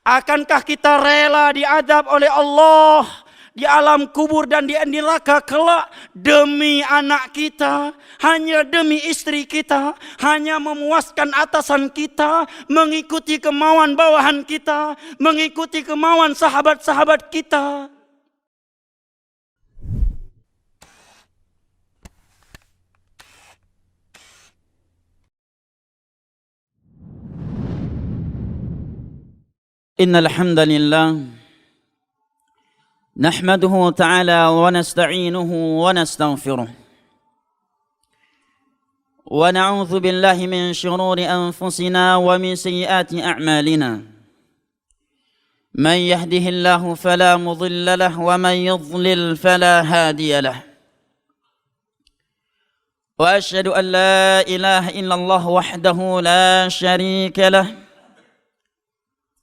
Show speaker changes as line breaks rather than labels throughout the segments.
Akankah kita rela diazab oleh Allah di alam kubur dan di neraka kelak demi anak kita, hanya demi istri kita, hanya memuaskan atasan kita, mengikuti kemauan bawahan kita, mengikuti kemauan sahabat-sahabat kita? Innal hamdalillah nahmaduhu ta'ala wa nasta'inuhu wa nastaghfiruh wa na'udzu billahi min shururi anfusina wa min sayyiati a'malina man yahdihillahu fala mudilla lahu wa man yudlil fala hadiya lahu wa asyhadu an la ilaha illallah wahdahu la syarika lahu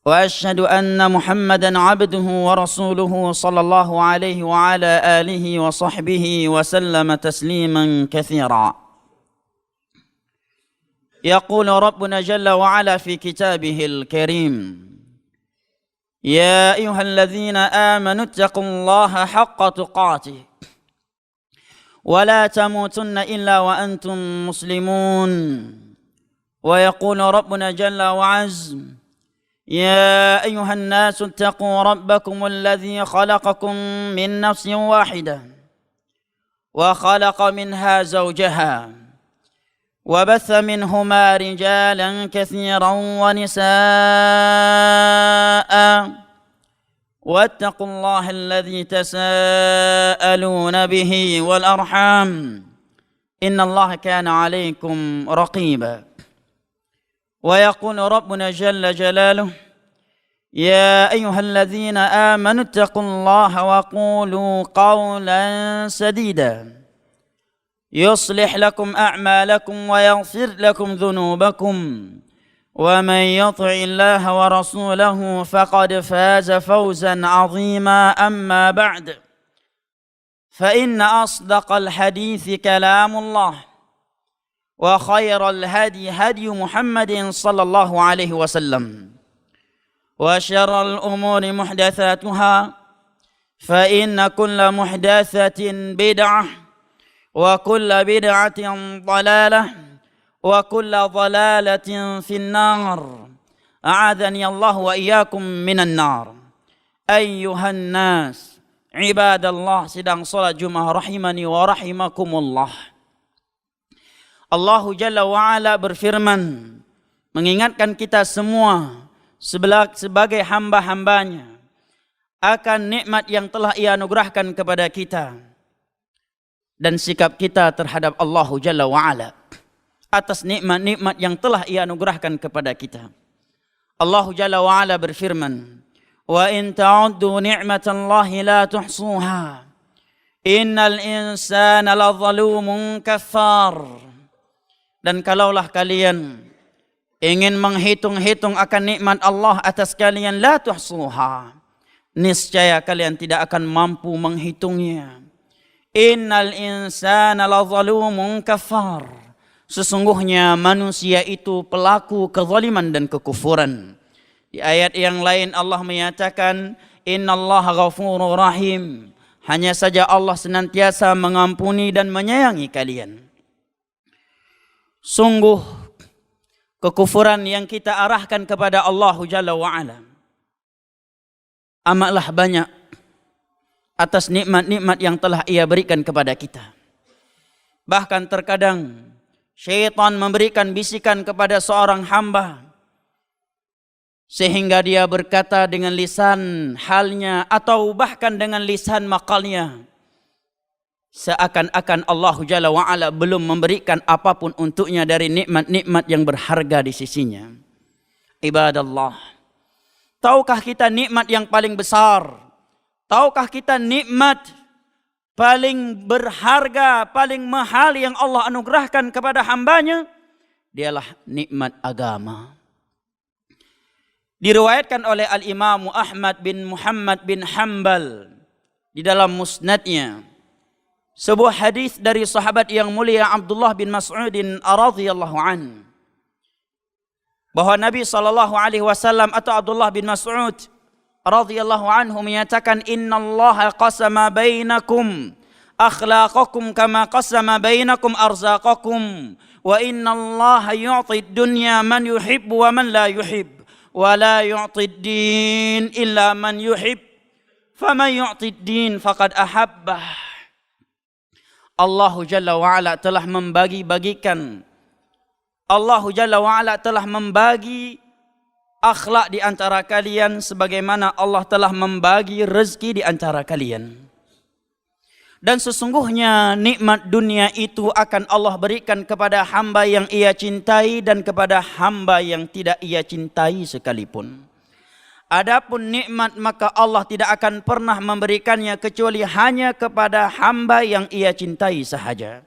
وأشهد أن محمدًا عبده ورسوله صلى الله عليه وعلى آله وصحبه وسلم تسليمًا كثيرًا. يقول ربنا جل وعلا في كتابه الكريم: يا أيها الذين آمنوا اتقوا الله حق تقاته ولا تموتن إلا وأنتم مسلمون. ويقول ربنا جل وعز: يا أيها الناس اتقوا ربكم الذي خلقكم من نفس واحدة وخلق منها زوجها وبث منهما رجالا كثيرا ونساء واتقوا الله الذي تساءلون به والأرحام إن الله كان عليكم رقيبا. ويقول ربنا جل جلاله: يا أيها الذين آمنوا اتقوا الله وقولوا قولا سديدا يصلح لكم أعمالكم ويغفر لكم ذنوبكم ومن يطع الله ورسوله فقد فاز فوزا عظيما. أما بعد، فإن أصدق الحديث كلام الله وخير الهدي هدي محمد صلى الله عليه وسلم وشر الأمور محدثاتها فإن كل محدثة بدعة وكل بدعة ضلالة وكل ضلالة في النار. أعاذني الله وإياكم من النار. أيها الناس عباد الله، sedang salat Jumat rahimani wa rahimakumullah. Allah Jalla wa'ala berfirman, mengingatkan kita semua sebagai hamba-hambanya akan nikmat yang telah Ia anugerahkan kepada kita dan sikap kita terhadap Allah Jalla wa'ala atas nikmat-nikmat yang telah Ia anugerahkan kepada kita. Allah Jalla wa'ala berfirman, wa in ta'uddu ni'matallahi la tuhsuha innal insana ladzalumun kaffar. Dan kalaulah kalian ingin menghitung-hitung akan nikmat Allah atas kalian, la tuhsuha, niscaya kalian tidak akan mampu menghitungnya. Innal insana lazalumun kafar, sesungguhnya manusia itu pelaku kezaliman dan kekufuran. Di ayat yang lain Allah menyatakan, innallaha ghafurur rahim, hanya saja Allah senantiasa mengampuni dan menyayangi kalian. Sungguh kekufuran yang kita arahkan kepada Allah Jalla wa'ala amatlah banyak atas nikmat-nikmat yang telah Ia berikan kepada kita. Bahkan terkadang syaitan memberikan bisikan kepada seorang hamba sehingga dia berkata dengan lisan halnya atau bahkan dengan lisan maqalnya, seakan-akan Allah Jalla wa'ala belum memberikan apapun untuknya dari nikmat-nikmat yang berharga di sisinya. Ibadallah, tahukah kita nikmat yang paling besar? Tahukah kita nikmat paling berharga, paling mahal yang Allah anugerahkan kepada hambanya? Dialah nikmat agama. Diriwayatkan oleh Al-Imam Ahmad bin Muhammad bin Hanbal di dalam musnadnya sebuah hadis dari sahabat yang mulia Abdullah bin Mas'udin radhiyallahu an. bahwa Nabi SAW atau Abdullah bin Mas'ud radhiyallahu anhu menyatakan, innallaha qasama bainakum akhlaqakum kama qasama bainakum arzaqakum wa innallaha yu'ti dunya man yuhibbu wa man la yuhib wa la yu'ti din illa man yuhib faman yu'ti din faqad ahabbah. Allah Jalla wa'ala telah membagi-bagikan, Allah Jalla wa'ala telah membagi akhlak di antara kalian sebagaimana Allah telah membagi rezeki di antara kalian. Dan sesungguhnya nikmat dunia itu akan Allah berikan kepada hamba yang ia cintai dan kepada hamba yang tidak ia cintai sekalipun. Adapun nikmat maka Allah tidak akan pernah memberikannya kecuali hanya kepada hamba yang ia cintai sahaja.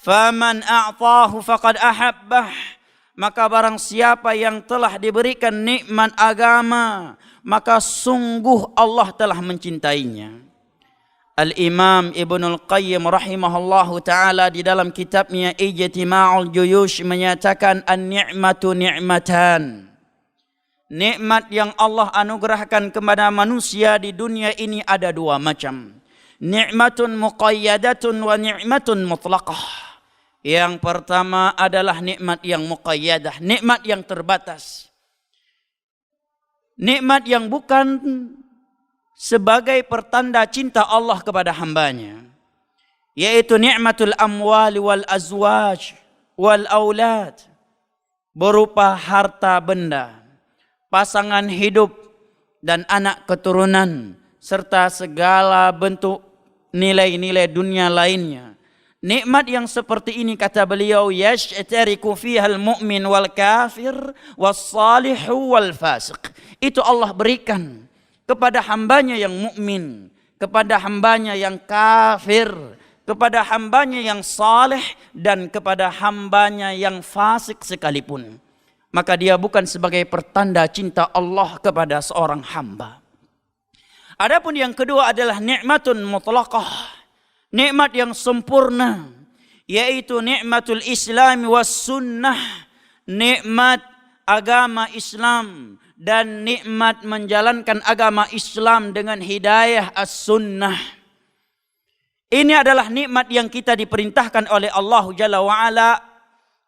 Faman a'tahu faqad ahabbah. Maka barang siapa yang telah diberikan nikmat agama, maka sungguh Allah telah mencintainya. Al-Imam Ibnul Qayyim rahimahullahu ta'ala di dalam kitabnya Ijtima'ul Juyush menyatakan, an-ni'matu ni'matan. Nikmat yang Allah anugerahkan kepada manusia di dunia ini ada dua macam. Ni'matun muqayyadatun wa ni'matun mutlaqah. Yang pertama adalah nikmat yang muqayyadah, nikmat yang terbatas. Nikmat yang bukan sebagai pertanda cinta Allah kepada hambanya, yaitu ni'matul amwal wal azwaj wal aulad, berupa harta benda, pasangan hidup dan anak keturunan, serta segala bentuk nilai-nilai dunia lainnya. Nikmat yang seperti ini, kata beliau, yashtariku fiha al-mu'min wal kafir was salihu wal fasiq. Itu Allah berikan kepada hambanya yang mukmin, kepada hambanya yang kafir, kepada hambanya yang saleh, dan kepada hambanya yang fasik sekalipun. Maka dia bukan sebagai pertanda cinta Allah kepada seorang hamba. Adapun yang kedua adalah nikmatun mutlaqah, nikmat yang sempurna, yaitu nikmatul Islam was sunnah, nikmat agama Islam dan nikmat menjalankan agama Islam dengan hidayah as-sunnah. Ini adalah nikmat yang kita diperintahkan oleh Allah Jalla wa'ala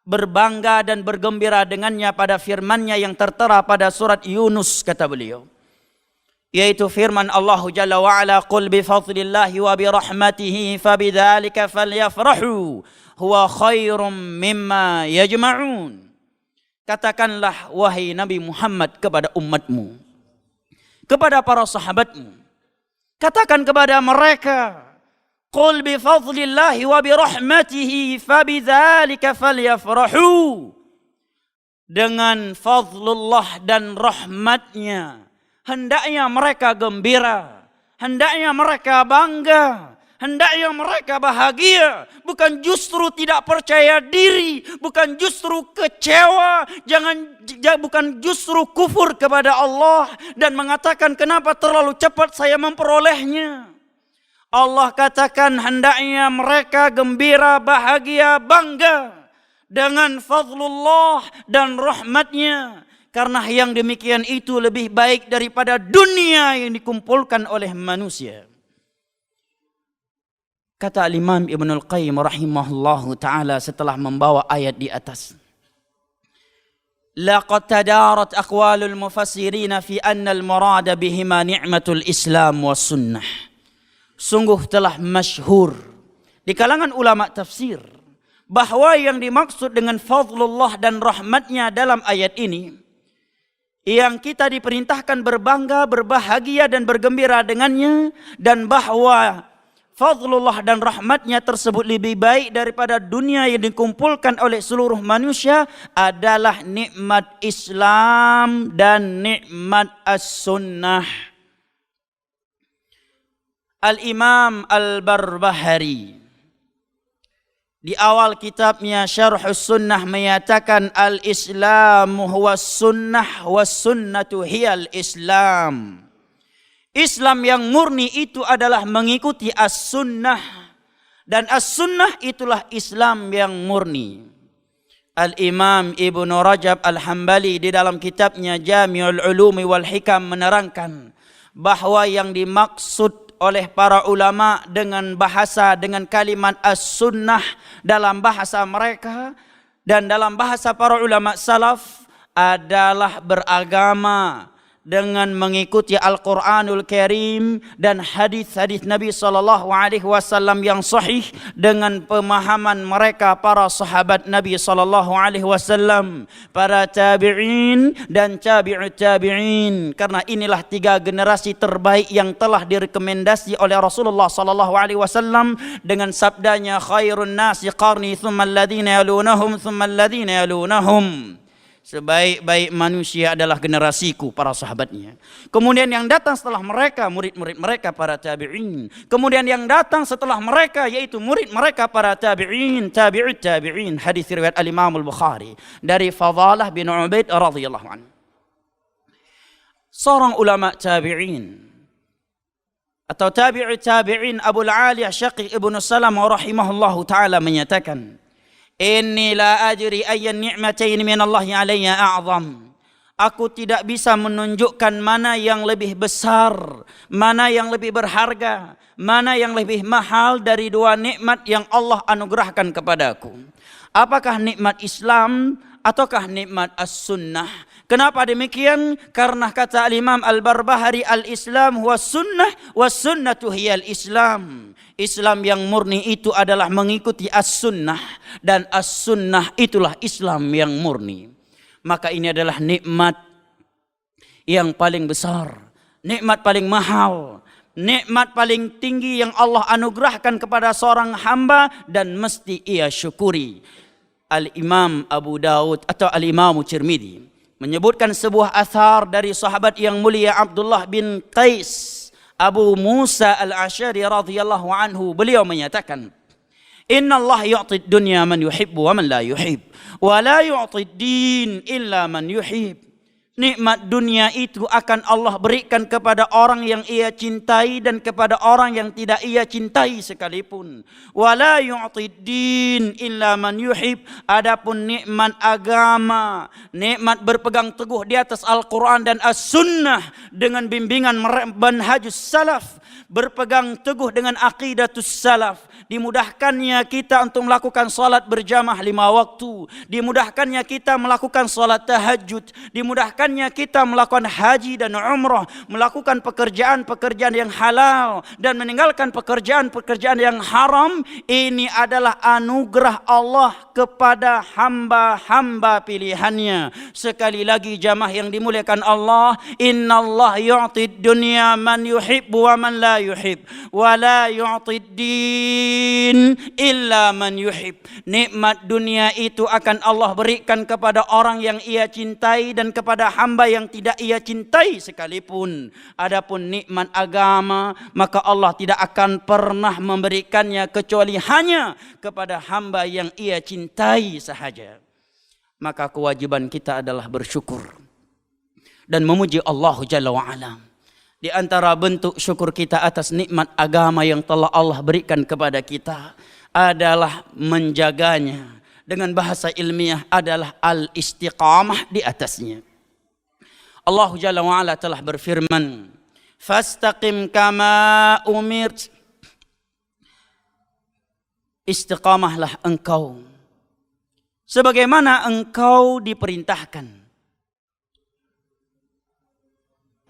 berbangga dan bergembira dengannya pada firman-Nya yang tertera pada surat Yunus, kata beliau, yaitu firman Allah Jalla wa'ala, qul bi fadlillahi wa bi rahmatihi fabidzalika falyafrahu huwa khairum mimma yajma'un. Katakanlah wahai Nabi Muhammad kepada umatmu, kepada para sahabatmu, katakan kepada mereka, qul bi fadlillahi wa bi rahmatihi fabidzalika falyafrahu. Dengan fadlullah dan rahmatnya hendaknya mereka gembira, hendaknya mereka bangga, hendaknya mereka bahagia, bukan justru tidak percaya diri, bukan justru kecewa, bukan justru kufur kepada Allah dan mengatakan kenapa terlalu cepat saya memperolehnya. Allah katakan hendaknya mereka gembira, bahagia, bangga dengan fadlullah dan rahmatnya. Karena yang demikian itu lebih baik daripada dunia yang dikumpulkan oleh manusia. Kata Imam Ibnul Qayyim rahimahullahu ta'ala setelah membawa ayat di atas, laqad tadarat aqwalul mufassirina fi anna al-murada bihima ni'matul Islam was sunnah. Sungguh telah masyhur di kalangan ulama tafsir bahwa yang dimaksud dengan fadlullah dan rahmatnya dalam ayat ini, yang kita diperintahkan berbangga, berbahagia dan bergembira dengannya, dan bahwa fadlullah dan rahmatnya tersebut lebih baik daripada dunia yang dikumpulkan oleh seluruh manusia, adalah nikmat Islam dan nikmat as-sunnah. Al-Imam Al-Barbahari di awal kitabnya Syarh Sunnah menyatakan, al-Islamu huwa sunnah wa sunnatu hiyal Islam. Islam yang murni itu adalah mengikuti as-sunnah, dan as-sunnah itulah Islam yang murni. Al-Imam Ibnu Rajab Al-Hambali di dalam kitabnya Jami'ul Ulumi wal Hikam menerangkan bahwa yang dimaksud oleh para ulama dengan kalimat as-sunnah dalam bahasa mereka dan dalam bahasa para ulama salaf adalah beragama dengan mengikuti Al-Quranul Karim dan hadis-hadis Nabi SAW yang sahih dengan pemahaman mereka para sahabat Nabi SAW, para tabi'in dan tabi'ut tabi'in. Karena inilah 3 generasi terbaik yang telah direkomendasi oleh Rasulullah SAW dengan sabdanya khairun nasi qarni thumma alladhina yalunahum thumma alladhina yalunahum. Sebaik-baik manusia adalah generasiku, para sahabatnya. Kemudian yang datang setelah mereka, murid-murid mereka, para tabi'in. Kemudian yang datang setelah mereka, yaitu murid mereka, para tabi'in, tabi'ut tabi'in. Hadis riwayat Al-Imam Al-Bukhari dari Fadalah bin Ubaid radhiyallahu anhu. Seorang ulama tabi'in atau tabi'ut tabi'in, Abu al-Aliya Syaqiq ibnu Salam rahimahullahu ta'ala menyatakan, Inni la ajri ayyan ni'matain min Allah alayya a'zam. Aku tidak bisa menunjukkan mana yang lebih besar, mana yang lebih berharga, mana yang lebih mahal dari 2 nikmat yang Allah anugerahkan kepadaku. Apakah nikmat Islam ataukah nikmat as-sunnah? Kenapa demikian? Karena kata Al-Imam Al-Barbahari, al-Islam huwa sunnah wa sunnatu hiyal Islam. Islam yang murni itu adalah mengikuti as-sunnah dan as-sunnah itulah Islam yang murni. Maka ini adalah nikmat yang paling besar, nikmat paling mahal, nikmat paling tinggi yang Allah anugerahkan kepada seorang hamba dan mesti ia syukuri. Al-Imam Abu Daud atau Al-Imam Tirmidzi menyebutkan sebuah athar dari sahabat yang mulia Abdullah bin Qais Abu Musa al-Asy'ari radhiyallahu anhu. Beliau menyatakan, Inna Allah yu'ti dunya man yuhibbu wa man la yuhib, wa la yu'ti din illa man yuhib. Nikmat dunia itu akan Allah berikan kepada orang yang ia cintai dan kepada orang yang tidak ia cintai sekalipun. Wala yu'ti din illa man yuhib. Adapun nikmat agama, nikmat berpegang teguh di atas Al-Quran dan As-Sunnah dengan bimbingan manhajus salaf, berpegang teguh dengan aqidatus salaf, dimudahkannya kita untuk melakukan salat berjamaah 5 waktu, dimudahkannya kita melakukan salat tahajud, dimudahkannya kita melakukan haji dan umrah, melakukan pekerjaan-pekerjaan yang halal dan meninggalkan pekerjaan-pekerjaan yang haram. Ini adalah anugerah Allah kepada hamba-hamba pilihannya. Sekali lagi jamaah yang dimuliakan Allah, Innallaha yu'ti dunya man yuhibbu wa man la yuhib, wa la yu'ti din illa man yuhib. Nikmat dunia itu akan Allah berikan kepada orang yang ia cintai dan kepada hamba yang tidak ia cintai sekalipun. Adapun nikmat agama, maka Allah tidak akan pernah memberikannya kecuali hanya kepada hamba yang ia cintai sahaja. Maka kewajiban kita adalah bersyukur dan memuji Allah Jalla wa'ala. Di antara bentuk syukur kita atas nikmat agama yang telah Allah berikan kepada kita adalah menjaganya. Dengan bahasa ilmiah adalah al-istiqamah di atasnya. Allah Jalla wa'ala telah berfirman, Fastaqim kama umirt. Istiqamahlah engkau sebagaimana engkau diperintahkan.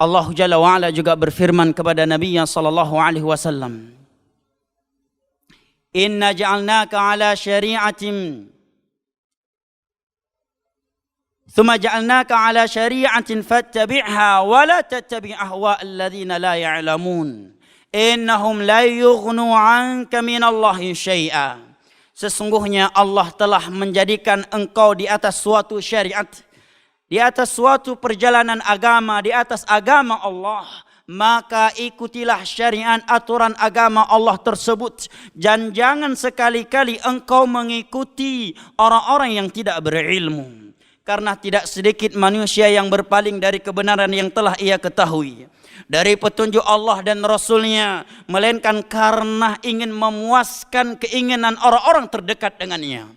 Allah Jalla wa'ala juga berfirman kepada Nabi sallallahu alaihi wasallam, Inna ja'alnaka ala syari'atin Thumma ja'alnaka ala syari'atin fattabi'ha wa la tattabi' ahwa' alladhina la ya'lamun innahum la yughnu 'anka minallahi syai'a. Sesungguhnya Allah telah menjadikan engkau di atas suatu syariat, di atas suatu perjalanan agama, di atas agama Allah. Maka ikutilah syariat aturan agama Allah tersebut. Dan jangan sekali-kali engkau mengikuti orang-orang yang tidak berilmu. Karena tidak sedikit manusia yang berpaling dari kebenaran yang telah ia ketahui, dari petunjuk Allah dan Rasulnya, melainkan karena ingin memuaskan keinginan orang-orang terdekat dengannya,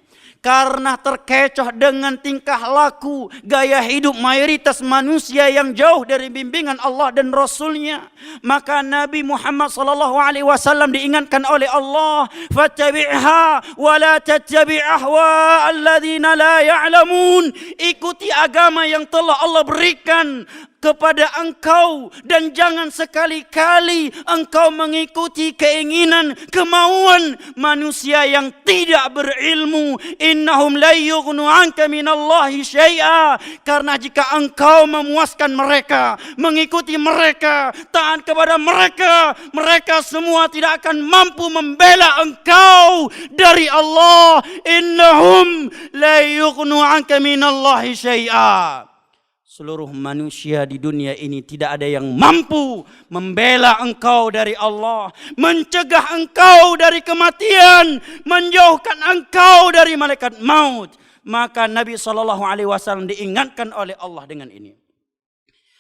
karena terkecoh dengan tingkah laku, gaya hidup mayoritas manusia yang jauh dari bimbingan Allah dan Rasulnya. Maka Nabi Muhammad SAW diingatkan oleh Allah, fattabi'ha wa la tattabi' ahwa alladzina la ya'lamun. Ikuti agama yang telah Allah berikan kepada engkau dan jangan sekali-kali engkau mengikuti keinginan, kemauan manusia yang tidak berilmu. Innahum la yughnu 'anka minallahi syai'a. Karena jika engkau memuaskan mereka, mengikuti mereka, taat kepada mereka, mereka semua tidak akan mampu membela engkau dari Allah. Innahum la yughnu 'anka minallahi syai'a. Seluruh manusia di dunia ini tidak ada yang mampu membela engkau dari Allah, mencegah engkau dari kematian, menjauhkan engkau dari malaikat maut. Maka Nabi SAW diingatkan oleh Allah dengan ini.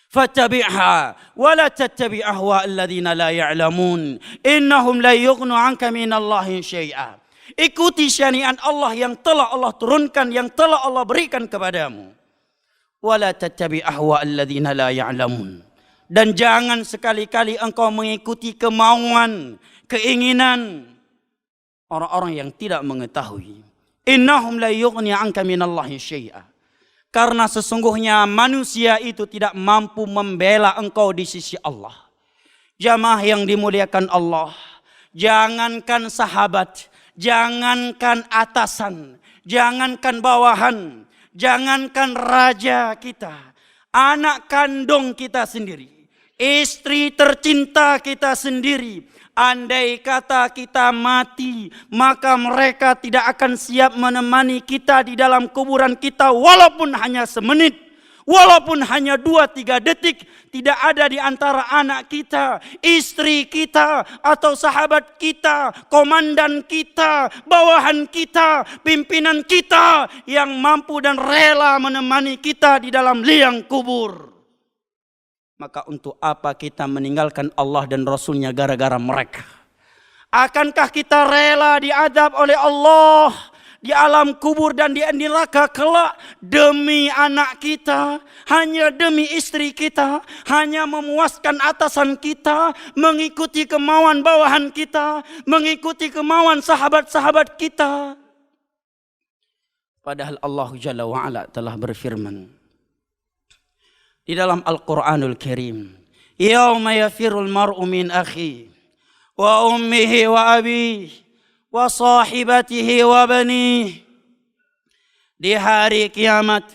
Fattabi'ha wa la tattabi' ahwa alladzina la ya'lamun innahum la yughnu 'anka minallahi syai'a. Ikuti syariat Allah yang telah Allah turunkan, yang telah Allah berikan kepadamu. Wala tattabi' ahwa alladzina la ya'lamun. Dan jangan sekali-kali engkau mengikuti kemauan, keinginan orang-orang yang tidak mengetahui. Innahum la yughni 'anka minallahi syai'a. Karena sesungguhnya manusia itu tidak mampu membela engkau di sisi Allah. Jamaah yang dimuliakan Allah, jangankan sahabat, jangankan atasan, jangankan bawahan, jangankan raja kita, anak kandung kita sendiri, istri tercinta kita sendiri. Andai kata kita mati, maka mereka tidak akan siap menemani kita di dalam kuburan kita, walaupun hanya semenit, walaupun hanya 2-3 detik. Tidak ada di antara anak kita, istri kita, atau sahabat kita, komandan kita, bawahan kita, pimpinan kita yang mampu dan rela menemani kita di dalam liang kubur. Maka untuk apa kita meninggalkan Allah dan Rasulnya gara-gara mereka? Akankah kita rela diadab oleh Allah di alam kubur dan di neraka kelak demi anak kita, hanya demi istri kita, hanya memuaskan atasan kita, mengikuti kemauan bawahan kita, mengikuti kemauan sahabat-sahabat kita? Padahal Allah Jalla wa'ala telah berfirman di dalam Al-Quranul Karim, yauma yafirul mar'u min akhi wa ummihi wa abihi wa sahibatihi wa banihi. Di hari kiamat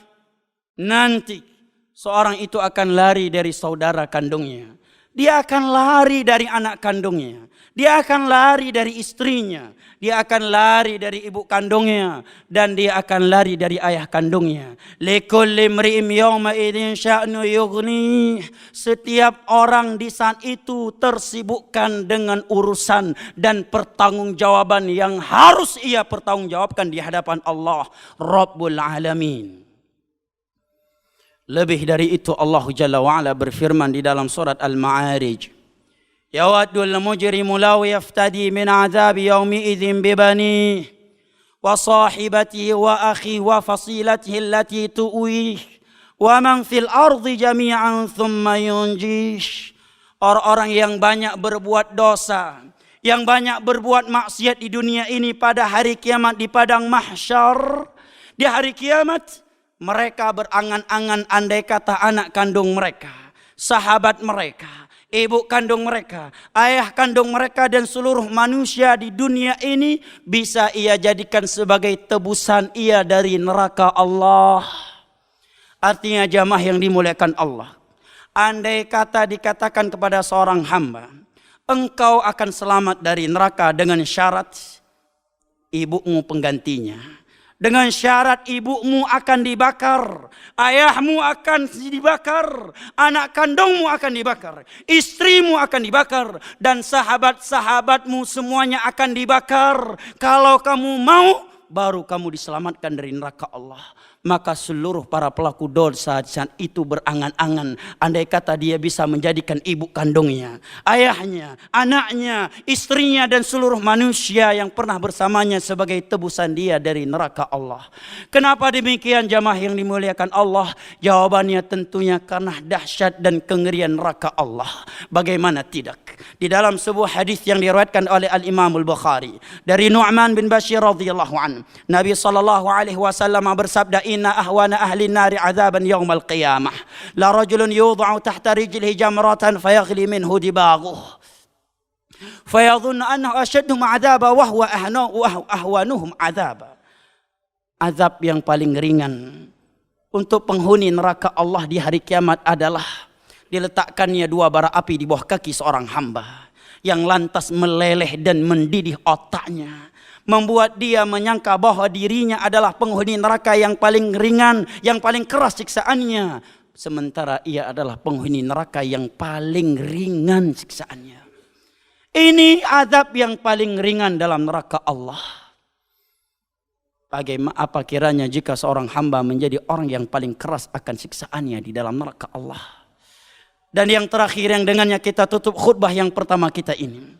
nanti seorang itu akan lari dari saudara kandungnya, dia akan lari dari anak kandungnya, dia akan lari dari istrinya, dia akan lari dari ibu kandungnya, dan dia akan lari dari ayah kandungnya. Likulli imri'in yawma idzin sya'nu yughni. Setiap orang di saat itu tersibukkan dengan urusan dan pertanggungjawaban yang harus ia pertanggungjawabkan di hadapan Allah Rabbul Alamin. Lebih dari itu Allah Jalla wa'ala berfirman di dalam surat Al-Ma'arij, yawaddul mujrimu law yaftadi min azabi yawmi idzin bibani wa sahibatihi wa akhi wa fasilatihi allati tu'wih wa man fil ardi jami'an thumma yunjish. Orang-orang yang banyak berbuat dosa, yang banyak berbuat maksiat di dunia ini, pada hari kiamat di padang mahsyar, di hari kiamat mereka berangan-angan andai kata anak kandung mereka, sahabat mereka, ibu kandung mereka, ayah kandung mereka, dan seluruh manusia di dunia ini bisa ia jadikan sebagai tebusan ia dari neraka Allah. Artinya jamaah yang dimuliakan Allah, andai kata dikatakan kepada seorang hamba, engkau akan selamat dari neraka dengan syarat ibumu penggantinya, dengan syarat ibumu akan dibakar, ayahmu akan dibakar, anak kandungmu akan dibakar, istrimu akan dibakar, dan sahabat-sahabatmu semuanya akan dibakar. Kalau kamu mau, baru kamu diselamatkan dari neraka Allah. Maka seluruh para pelaku dosa saat itu berangan-angan, andai kata dia bisa menjadikan ibu kandungnya, ayahnya, anaknya, istrinya dan seluruh manusia yang pernah bersamanya sebagai tebusan dia dari neraka Allah. Kenapa demikian jamaah yang dimuliakan Allah? Jawabannya tentunya karena dahsyat dan kengerian neraka Allah. Bagaimana tidak? Di dalam sebuah hadis yang diriwayatkan oleh Al-Imam Al-Bukhari dari Nu'man bin Bashir radhiyallahu anhu, Nabi sallallahu alaihi wasallam bersabda, inna ahwana ahli nari azaban yaumal qiyamah la rajulun yudha'u tahta rijlihi jamratan fayaghli minhu dibaghuh fayadhunnu annahu ashadduhum adaba wa huwa ahwanuhum adaba. Azab yang paling ringan untuk penghuni neraka Allah di hari kiamat adalah diletakkannya dua bara api di bawah kaki seorang hamba yang lantas meleleh dan mendidih otaknya, membuat dia menyangka bahwa dirinya adalah penghuni neraka yang paling ringan, yang paling keras siksaannya, sementara ia adalah penghuni neraka yang paling ringan siksaannya. Ini azab yang paling ringan dalam neraka Allah. Bagaimana apa kiranya jika seorang hamba menjadi orang yang paling keras akan siksaannya di dalam neraka Allah. Dan yang terakhir yang dengannya kita tutup khutbah yang pertama kita ini,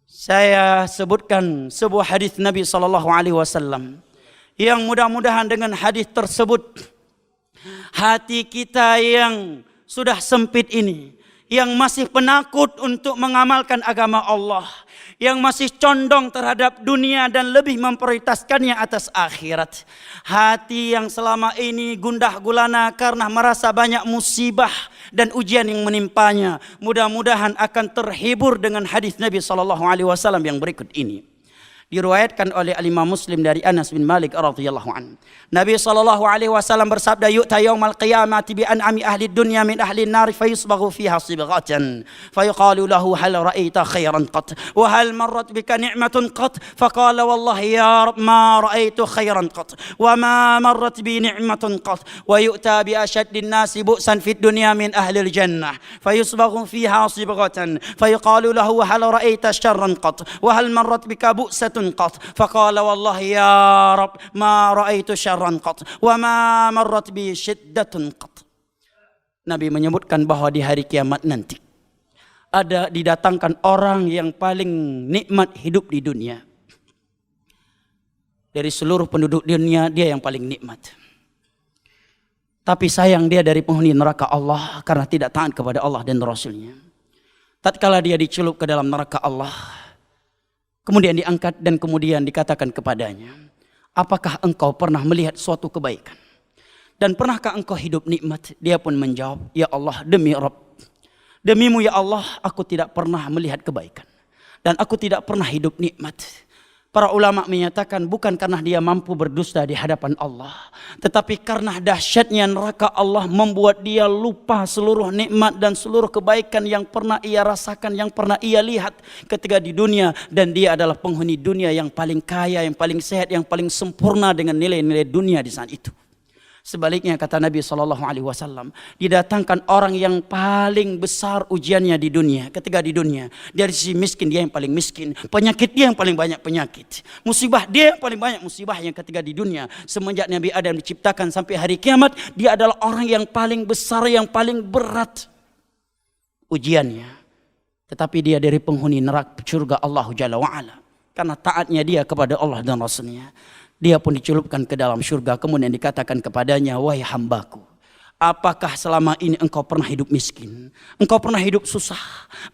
saya sebutkan sebuah hadis Nabi SAW yang mudah-mudahan dengan hadis tersebut hati kita yang sudah sempit ini, yang masih penakut untuk mengamalkan agama Allah, yang masih condong terhadap dunia dan lebih memprioritaskannya atas akhirat, hati yang selama ini gundah gulana karena merasa banyak musibah dan ujian yang menimpanya, mudah-mudahan akan terhibur dengan hadis Nabi SAW yang berikut ini. Diriwayatkan oleh Al-Imam Muslim dari Anas bin Malik radhiyallahu anhu. Nabi SAW bersabda, yu'ta yaumal qiyamati bi an'ami ahli dunya min ahli an-nar fayusbaghu fiha sibghatan fayuqalu lahu hal ra'aita khairan qat wa hal marrat bika ni'matun qat faqala wallahi ya rab ma ra'aitu khairan qat wa ma marrat bi ni'matun qat wa yu'ta bi ashaddi an-nasi bu'san fid dunya min ahli al-jannah fayusbaghu fiha sibghatan fayuqalu lahu hal ra'aita sharran qat wa hal marrat bika bu'satun قط فقال والله يا رب ما رأيت شرا قط وما مرت بي شدة قط. Nabi menyebutkan bahwa di hari kiamat nanti ada didatangkan orang yang paling nikmat hidup di dunia. Dari seluruh penduduk dunia dia yang paling nikmat. Tapi sayang dia dari penghuni neraka Allah karena tidak taat kepada Allah dan Rasulnya. Tatkala dia dicelup ke dalam neraka Allah, kemudian diangkat dan kemudian dikatakan kepadanya, apakah engkau pernah melihat suatu kebaikan? Dan pernahkah engkau hidup nikmat? Dia pun menjawab, ya Allah, demi Rabb, demimu ya Allah, aku tidak pernah melihat kebaikan. Dan aku tidak pernah hidup nikmat. Para ulama menyatakan bukan karena dia mampu berdusta di hadapan Allah, tetapi karena dahsyatnya neraka Allah membuat dia lupa seluruh nikmat dan seluruh kebaikan yang pernah ia rasakan, yang pernah ia lihat ketika di dunia. Dan dia adalah penghuni dunia yang paling kaya, yang paling sehat, yang paling sempurna dengan nilai-nilai dunia di saat itu. Sebaliknya kata Nabi SAW, didatangkan orang yang paling besar ujiannya di dunia. Ketika di dunia, dari sisi miskin dia yang paling miskin, penyakit dia yang paling banyak penyakit, musibah dia yang paling banyak musibahnya. Ketika di dunia, semenjak Nabi Adam diciptakan sampai hari kiamat, dia adalah orang yang paling besar, yang paling berat ujiannya. Tetapi dia dari penghuni neraka surga Allah Jalla wa'ala, karena taatnya dia kepada Allah dan Rasulnya. Dia pun dicelupkan ke dalam surga. Kemudian dikatakan kepadanya, wahai hambaku, apakah selama ini engkau pernah hidup miskin? Engkau pernah hidup susah?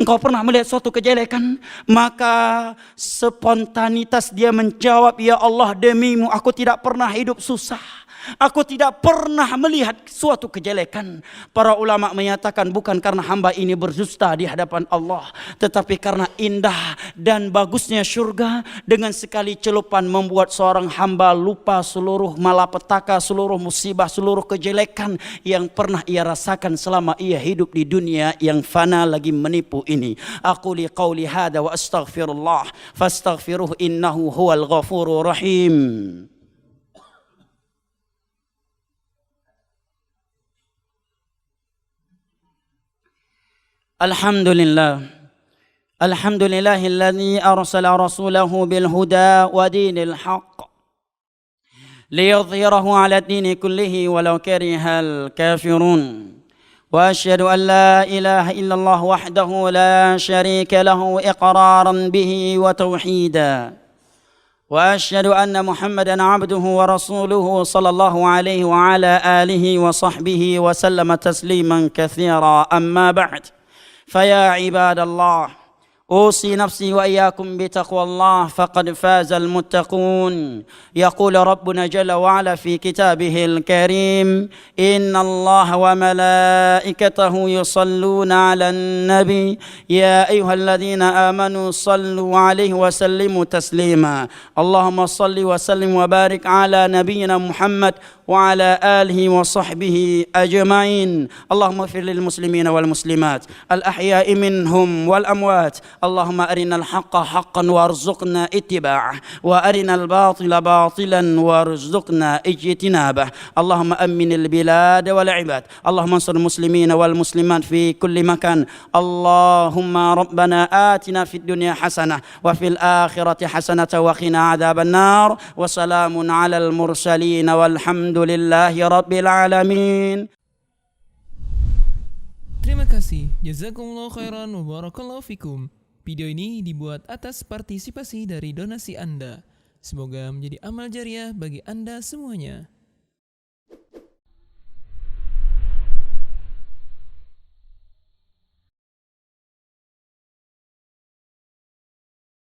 Engkau pernah melihat suatu kejelekan? Maka spontanitas dia menjawab, ya Allah, demimu aku tidak pernah hidup susah. Aku tidak pernah melihat suatu kejelekan. Para ulama menyatakan bukan karena hamba ini berdusta di hadapan Allah, tetapi karena indah dan bagusnya surga dengan sekali celupan membuat seorang hamba lupa seluruh malapetaka, seluruh musibah, seluruh kejelekan yang pernah ia rasakan selama ia hidup di dunia yang fana lagi menipu ini. Aku li qauli hada wa astaghfirullah fastaghfiruhu innahu huwal ghafurur rahim. Alhamdulillah, alhamdulillahilladzi arsala rasulahu bil huda wa dinil haqq ليظهره على الدين كله ولو كره الكافرون. وأشهد أن لا إله إلا الله وحده لا شريك له إقرارا به وتوحيدا. وأشهد أن محمدا عبده ورسوله صلى الله عليه وعلى آله وصحبه وسلم تسليما كثيرا. أما بعد، فيا عباد الله، أوصي نفسي وإياكم بتقوى الله فقد فاز المتقون. يقول ربنا جل وعلا في كتابه الكريم: إن الله وملائكته يصلون على النبي يا أيها الذين آمنوا صلوا عليه وسلموا تسليما. اللهم صل وسلم وبارك على نبينا محمد وعلى آله وصحبه أجمعين. اللهم اغفر للمسلمين والمسلمات الأحياء منهم والأموات. اللهم أرنا الحق حقا وارزقنا اتباعه، وأرنا الباطل باطلا وارزقنا اجتنابه. اللهم أمن البلاد والعباد. اللهم انصر المسلمين والمسلمات في كل مكان. اللهم ربنا آتنا في الدنيا حسنة وفي الآخرة حسنة وقنا عذاب النار. وسلام على المرسلين والحمد لله رب العالمين.
Terima kasih. Jazakumullah khairan wa barakallahu fikum. Video ini dibuat atas partisipasi dari donasi Anda. Semoga menjadi amal jariah bagi Anda semuanya.